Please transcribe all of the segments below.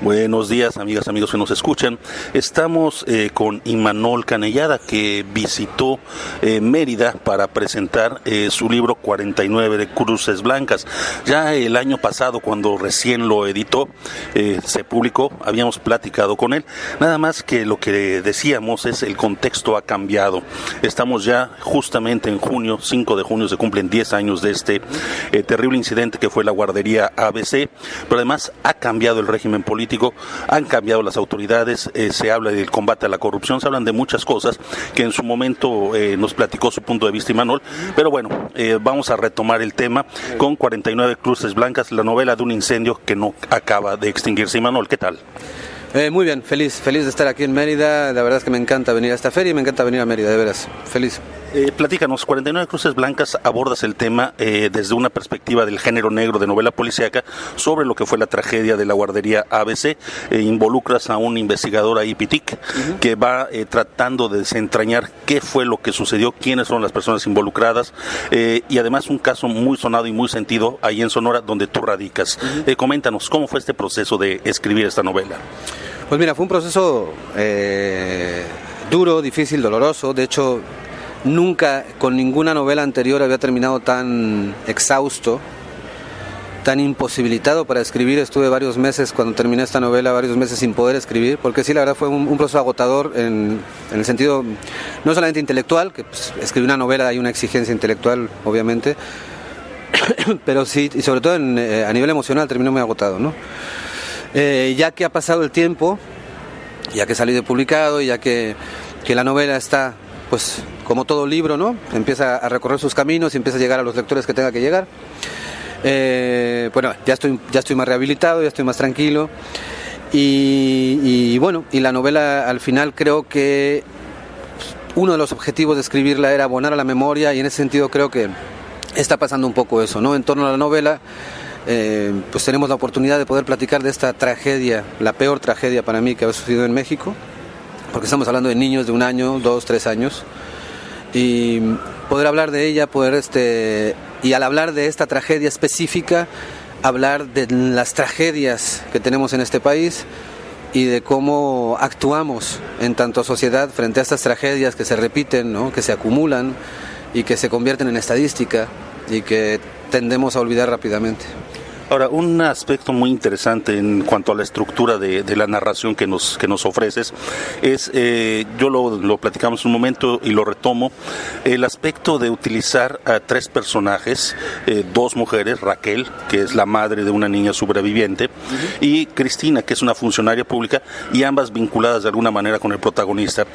Buenos días, amigas, amigos que nos escuchan. Estamos con Imanol Canellada, que visitó Mérida para presentar su libro 49 de Cruces Blancas. Ya el año pasado, cuando recién lo editó, se publicó, habíamos platicado con él. Nada más que lo que decíamos es el contexto ha cambiado. Estamos ya justamente en junio, 5 de junio, se cumplen 10 años de este terrible incidente que fue la guardería ABC, pero además ha cambiado el régimen político, han cambiado las autoridades, se habla del combate a la corrupción, se hablan de muchas cosas que en su momento nos platicó su punto de vista Imanol, pero bueno, vamos a retomar el tema con 49 Cruces Blancas, la novela de un incendio que no acaba de extinguirse. Imanol, ¿qué tal? Muy bien, feliz de estar aquí en Mérida. La verdad es que me encanta venir a esta feria y me encanta venir a Mérida, de veras, feliz. Platícanos, 49 Cruces Blancas, abordas el tema desde una perspectiva del género negro de novela policíaca sobre lo que fue la tragedia de la guardería ABC. Involucras a un investigador ahí, Pitik, que va tratando de desentrañar qué fue lo que sucedió, quiénes son las personas involucradas, y además un caso muy sonado y muy sentido ahí en Sonora, donde tú radicas. Coméntanos, ¿cómo fue este proceso de escribir esta novela? Pues mira, fue un proceso duro, difícil, doloroso. De hecho, nunca con ninguna novela anterior había terminado tan exhausto, tan imposibilitado para escribir. Estuve varios meses, cuando terminé esta novela, varios meses sin poder escribir, porque sí, la verdad fue un proceso agotador en el sentido no solamente intelectual, que pues, escribir una novela hay una exigencia intelectual, obviamente, pero sí, y sobre todo a nivel emocional terminó muy agotado, ¿no? Ya que ha pasado el tiempo, ya que salió de publicado, ya que la novela está, pues como todo libro, ¿no? Empieza a recorrer sus caminos y empieza a llegar a los lectores que tenga que llegar. Bueno, ya estoy más rehabilitado, ya estoy más tranquilo. Y bueno, y la novela al final creo que uno de los objetivos de escribirla era abonar a la memoria, y en ese sentido creo que está pasando un poco eso, ¿no? En torno a la novela, pues tenemos la oportunidad de poder platicar de esta tragedia, la peor tragedia para mí que ha sucedido en México, porque estamos hablando de niños de 1 año, 2, 3 años, y poder hablar de ella, y al hablar de esta tragedia específica, hablar de las tragedias que tenemos en este país y de cómo actuamos en tanto sociedad frente a estas tragedias que se repiten, ¿no? Que se acumulan y que se convierten en estadística y que tendemos a olvidar rápidamente. Ahora, un aspecto muy interesante en cuanto a la estructura de la narración que nos ofreces es, yo lo platicamos un momento y lo retomo, el aspecto de utilizar a 3 personajes, 2 mujeres, Raquel, que es la madre de una niña sobreviviente, y Cristina, que es una funcionaria pública, y ambas vinculadas de alguna manera con el protagonista.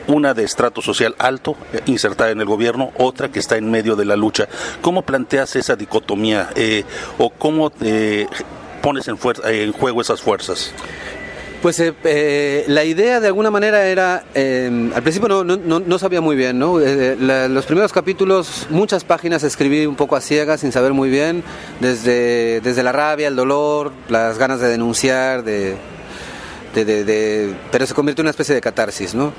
Una de estrato social alto, insertada en el gobierno, otra que está en medio de la lucha. ¿Cómo planteas esa dicotomía o cómo pones en juego esas fuerzas? Pues la idea de alguna manera era, al principio no sabía muy bien, ¿no? Los primeros capítulos, muchas páginas escribí un poco a ciegas, sin saber muy bien, desde la rabia, el dolor, las ganas de denunciar, pero se convirtió en una especie de catarsis, ¿no?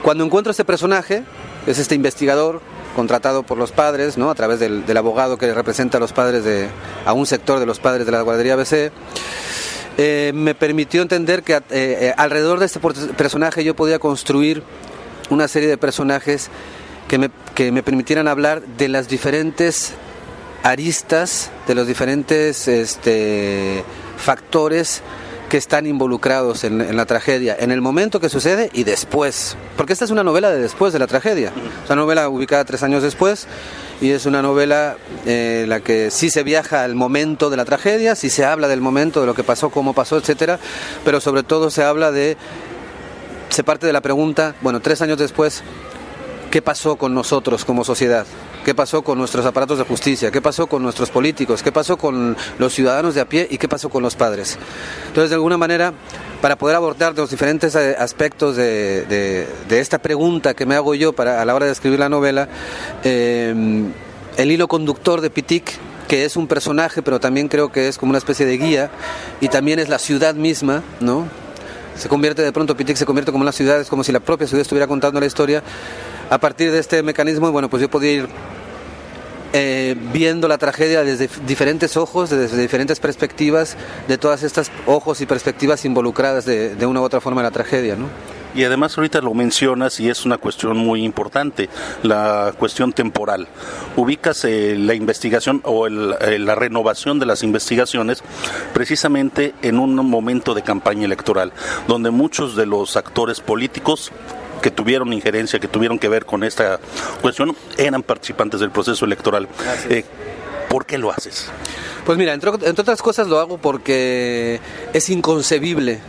Cuando encuentro a este personaje, que es este investigador contratado por los padres, ¿no? A través del abogado que representa a los padres a un sector de los padres de la guardería ABC, me permitió entender que alrededor de este personaje yo podía construir una serie de personajes que me permitieran hablar de las diferentes aristas, de los diferentes factores que están involucrados en la tragedia, en el momento que sucede y después, porque esta es una novela de después de la tragedia, es una novela ubicada 3 años después, y es una novela en la que sí se viaja al momento de la tragedia, sí se habla del momento, de lo que pasó, cómo pasó, etcétera, pero sobre todo se parte de la pregunta, bueno, 3 años después, ¿qué pasó con nosotros como sociedad? ¿Qué pasó con nuestros aparatos de justicia? ¿Qué pasó con nuestros políticos? ¿Qué pasó con los ciudadanos de a pie? ¿Y qué pasó con los padres? Entonces, de alguna manera, para poder abordar los diferentes aspectos de esta pregunta que me hago yo a la hora de escribir la novela, el hilo conductor de Pitik, que es un personaje, pero también creo que es como una especie de guía, y también es la ciudad misma, ¿no? Pitik se convierte como una ciudad, es como si la propia ciudad estuviera contando la historia. A partir de este mecanismo, bueno, pues yo podía ir viendo la tragedia desde diferentes ojos, desde diferentes perspectivas, de todas estas ojos y perspectivas involucradas de una u otra forma en la tragedia, ¿no? Y además ahorita lo mencionas y es una cuestión muy importante, la cuestión temporal. Ubicas la investigación o la renovación de las investigaciones precisamente en un momento de campaña electoral, donde muchos de los actores políticos que tuvieron injerencia, que tuvieron que ver con esta cuestión, eran participantes del proceso electoral. ¿Por qué lo haces? Pues mira, entre otras cosas lo hago porque es inconcebible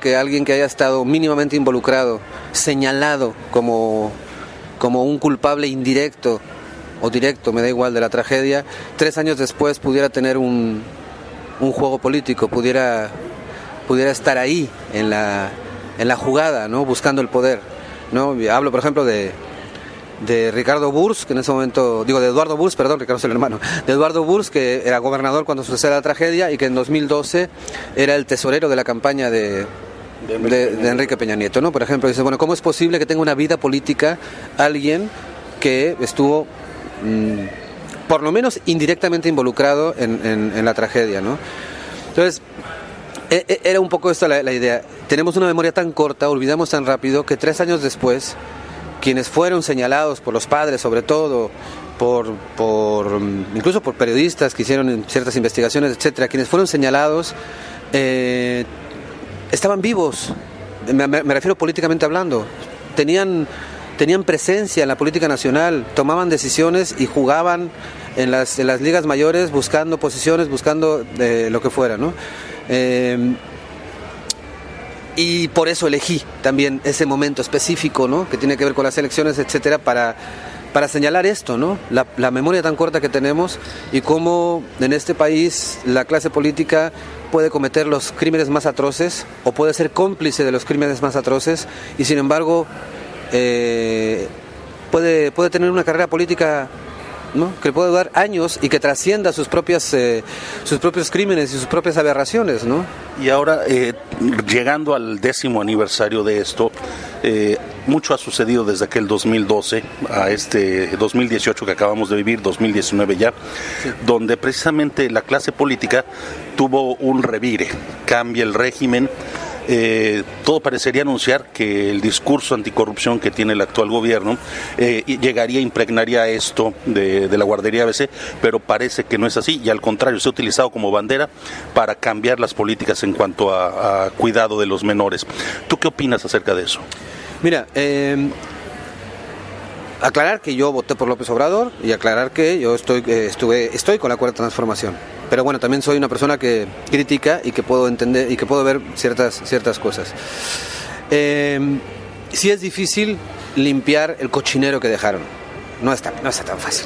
que alguien que haya estado mínimamente involucrado, señalado como un culpable indirecto o directo, me da igual, de la tragedia, 3 años después pudiera tener un juego político, pudiera estar ahí en la jugada, ¿no? Buscando el poder, ¿no? Hablo, por ejemplo, de Ricardo Burs, que en ese momento, de Eduardo Burs, perdón, Ricardo es el hermano, de Eduardo Burs, que era gobernador cuando sucedió la tragedia y que en 2012 era el tesorero de la campaña de Enrique Peña Nieto, ¿no? Por ejemplo, dice, bueno, ¿cómo es posible que tenga una vida política alguien que estuvo por lo menos indirectamente involucrado en la tragedia, ¿no? Entonces, era un poco esta la idea. Tenemos una memoria tan corta, olvidamos tan rápido, que 3 años después, quienes fueron señalados por los padres, sobre todo, incluso por periodistas que hicieron ciertas investigaciones, etcétera, quienes fueron señalados estaban vivos, me refiero políticamente hablando, tenían presencia en la política nacional, tomaban decisiones y jugaban en las ligas mayores buscando posiciones, buscando lo que fuera, ¿no? Y por eso elegí también ese momento específico, ¿no? Que tiene que ver con las elecciones, etcétera, para señalar esto, ¿no? La memoria tan corta que tenemos y cómo en este país la clase política puede cometer los crímenes más atroces o puede ser cómplice de los crímenes más atroces y sin embargo puede tener una carrera política, ¿no? Que puede durar años y que trascienda sus propios crímenes y sus propias aberraciones, ¿no? Y ahora, llegando al 10º aniversario de esto, mucho ha sucedido desde aquel 2012 a este 2018 que acabamos de vivir, 2019 ya, sí, donde precisamente la clase política tuvo un revire, cambia el régimen. Todo parecería anunciar que el discurso anticorrupción que tiene el actual gobierno impregnaría esto de la guardería ABC, pero parece que no es así y al contrario se ha utilizado como bandera para cambiar las políticas en cuanto a cuidado de los menores. ¿Tú qué opinas acerca de eso? Mira, aclarar que yo voté por López Obrador y aclarar que yo estoy con la Cuarta Transformación. Pero bueno, también soy una persona que critica y que puedo entender y que puedo ver ciertas cosas. Sí es difícil limpiar el cochinero que dejaron. No está tan fácil.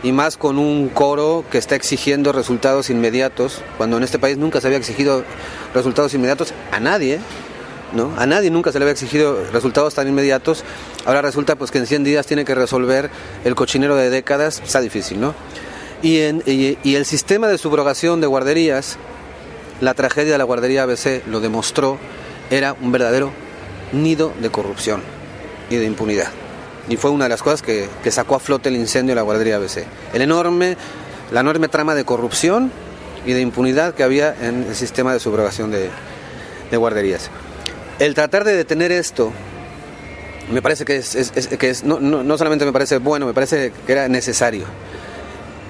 Y más con un coro que está exigiendo resultados inmediatos, cuando en este país nunca se había exigido resultados inmediatos a nadie, ¿no? A nadie nunca se le había exigido resultados tan inmediatos. Ahora resulta pues que en 100 días tiene que resolver el cochinero de décadas. Está difícil, ¿no? Y el sistema de subrogación de guarderías, la tragedia de la guardería ABC lo demostró, era un verdadero nido de corrupción y de impunidad. Y fue una de las cosas que sacó a flote el incendio de la guardería ABC. La enorme trama de corrupción y de impunidad que había en el sistema de subrogación de guarderías. El tratar de detener esto, me parece que no solamente me parece bueno, me parece que era necesario.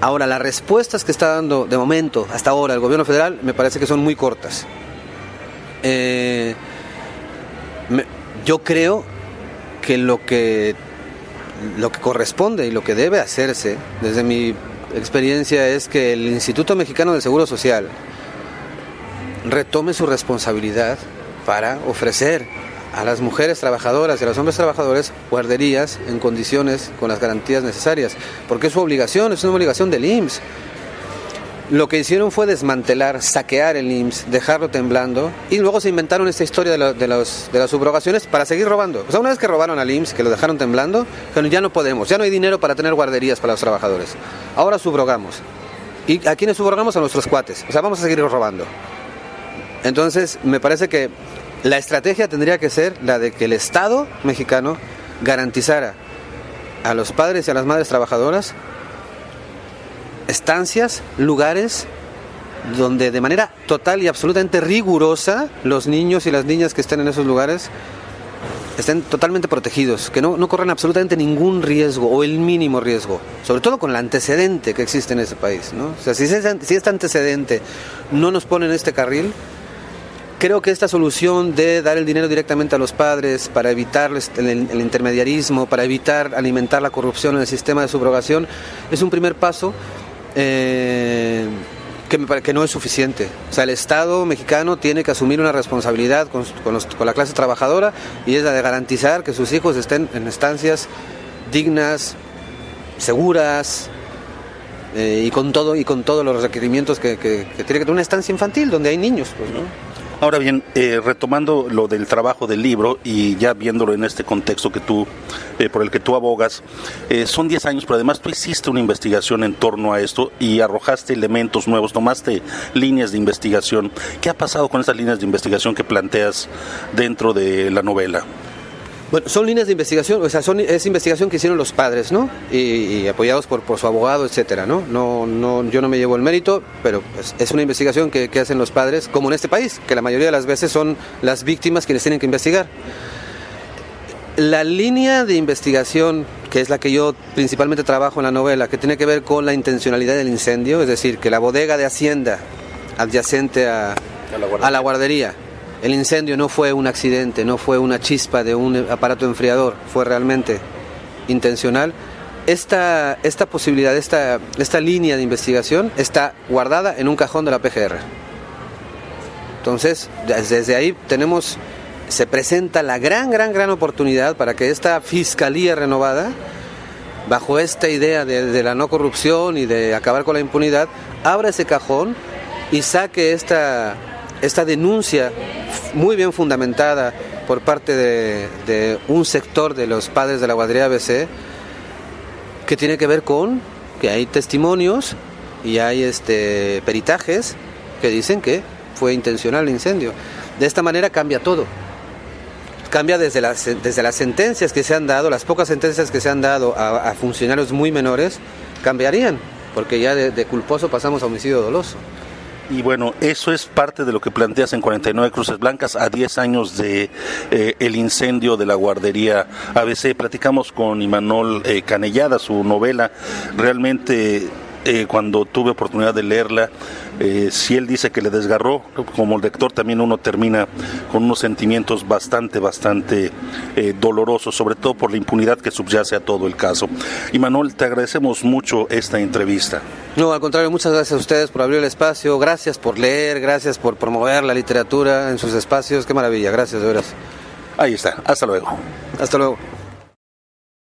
Ahora, las respuestas que está dando de momento, hasta ahora, el gobierno federal, me parece que son muy cortas. Yo creo que lo que corresponde y lo que debe hacerse, desde mi experiencia, es que el Instituto Mexicano del Seguro Social retome su responsabilidad para ofrecer a las mujeres trabajadoras y a los hombres trabajadores guarderías en condiciones con las garantías necesarias, porque es su obligación, es una obligación del IMSS. Lo que hicieron fue desmantelar, saquear el IMSS, dejarlo temblando, y luego se inventaron esta historia de las subrogaciones para seguir robando. O sea, una vez que robaron al IMSS, que lo dejaron temblando, dijeron, ya no podemos, ya no hay dinero para tener guarderías para los trabajadores. Ahora subrogamos. ¿Y a quiénes subrogamos? A nuestros cuates. O sea, vamos a seguir robando. Entonces, me parece que la estrategia tendría que ser la de que el Estado mexicano garantizara a los padres y a las madres trabajadoras estancias, lugares donde de manera total y absolutamente rigurosa los niños y las niñas que estén en esos lugares estén totalmente protegidos, que no corran absolutamente ningún riesgo o el mínimo riesgo, sobre todo con el antecedente que existe en ese país, ¿no? O sea, si este antecedente no nos pone en este carril, creo que esta solución de dar el dinero directamente a los padres para evitar el intermediarismo, para evitar alimentar la corrupción en el sistema de subrogación, es un primer paso que me parece que no es suficiente. O sea, el Estado mexicano tiene que asumir una responsabilidad con la clase trabajadora, y es la de garantizar que sus hijos estén en estancias dignas, seguras, y con todos los requerimientos que tiene que tener una estancia infantil donde hay niños, pues, ¿no? Ahora bien, retomando lo del trabajo del libro y ya viéndolo en este contexto que tú, por el que tú abogas, son 10 años, pero además tú hiciste una investigación en torno a esto y arrojaste elementos nuevos, tomaste líneas de investigación. ¿Qué ha pasado con esas líneas de investigación que planteas dentro de la novela? Bueno, son líneas de investigación, o sea, es investigación que hicieron los padres, ¿no? Y apoyados por su abogado, etcétera, ¿no? Yo no me llevo el mérito, pero pues, es una investigación que hacen los padres, como en este país, que la mayoría de las veces son las víctimas quienes tienen que investigar. La línea de investigación, que es la que yo principalmente trabajo en la novela, que tiene que ver con la intencionalidad del incendio, es decir, que la bodega de Hacienda adyacente a la guardería, el incendio no fue un accidente, no fue una chispa de un aparato enfriador, fue realmente intencional. Esta posibilidad, esta línea de investigación está guardada en un cajón de la PGR. Entonces, desde ahí se presenta la gran oportunidad para que esta fiscalía renovada, bajo esta idea de la no corrupción y de acabar con la impunidad, abra ese cajón y saque esta denuncia muy bien fundamentada por parte de un sector de los padres de la guardería ABC, que tiene que ver con que hay testimonios y hay peritajes que dicen que fue intencional el incendio. De esta manera cambia todo. Cambia desde las sentencias que se han dado, las pocas sentencias que se han dado a funcionarios muy menores, cambiarían, porque ya de culposo pasamos a homicidio doloso. Y bueno, eso es parte de lo que planteas en 49 Cruces Blancas, a 10 años de el incendio de la guardería ABC. Platicamos con Imanol Canellada, su novela. Realmente, cuando tuve oportunidad de leerla, si él dice que le desgarró, como lector también uno termina con unos sentimientos bastante dolorosos, sobre todo por la impunidad que subyace a todo el caso. Imanol, te agradecemos mucho esta entrevista. No, al contrario, muchas gracias a ustedes por abrir el espacio, gracias por leer, gracias por promover la literatura en sus espacios, qué maravilla, gracias de veras. Ahí está, hasta luego. Hasta luego.